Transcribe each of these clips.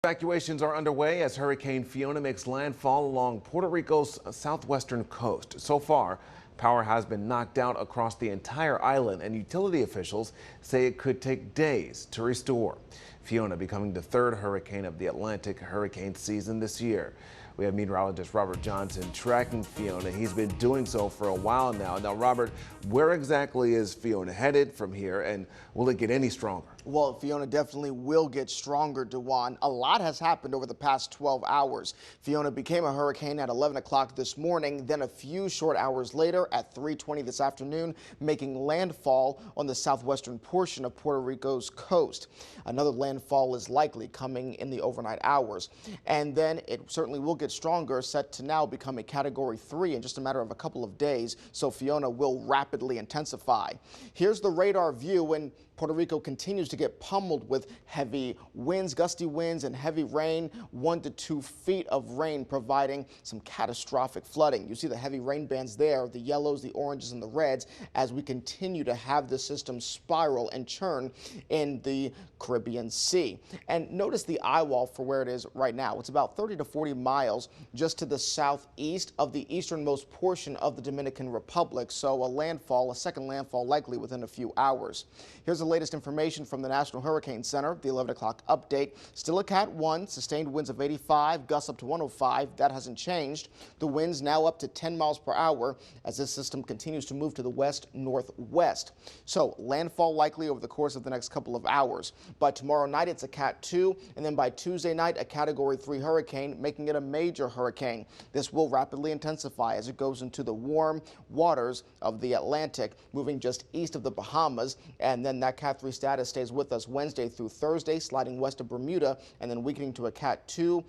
Evacuations are underway as Hurricane Fiona makes landfall along Puerto Rico's southwestern coast. So far, power has been knocked out across the entire island, and utility officials say it could take days to restore. Fiona becoming the third hurricane of the Atlantic hurricane season this year. We have meteorologist Robert Johnson tracking Fiona. He's been doing so for a while now. Now, Robert, where exactly is Fiona headed from here, and will it get any stronger? Well, Fiona definitely will get stronger, Dewan. A lot has happened over the past 12 hours. Fiona became a hurricane at 11 o'clock this morning, then a few short hours later at 3:20 this afternoon, making landfall on the southwestern portion of Puerto Rico's coast. Another landfall is likely coming in the overnight hours. And then it certainly will get stronger, set to now become a Category 3 in just a matter of a couple of days, so Fiona will rapidly intensify. Here's the radar view, and Puerto Rico continues to get pummeled with heavy winds, gusty winds, and heavy rain, 1 to 2 feet of rain, providing some catastrophic flooding. You see the heavy rain bands there, the yellows, the oranges, and the reds, as we continue to have the system spiral and churn in the Caribbean Sea. And notice the eye wall for where it is right now. It's about 30 to 40 miles just to the southeast of the easternmost portion of the Dominican Republic. So a second landfall likely within a few hours. Here's the latest information from the National Hurricane Center, the 11 o'clock update. Still a Cat 1, sustained winds of 85, gusts up to 105. That hasn't changed. The winds now up to 10 miles per hour as this system continues to move to the west-northwest. So landfall likely over the course of the next couple of hours. By tomorrow night, it's a Cat 2, and then by Tuesday night, a Category 3 hurricane, making it a major hurricane. This will rapidly intensify as it goes into the warm waters of the Atlantic, moving just east of the Bahamas, and then that Cat 3 status stays with us Wednesday through Thursday, sliding west of Bermuda, and then weakening to a Cat 2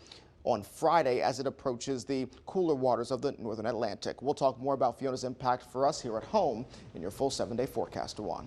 on Friday as it approaches the cooler waters of the northern Atlantic. We'll talk more about Fiona's impact for us here at home in your full 7-day forecast, Dewan.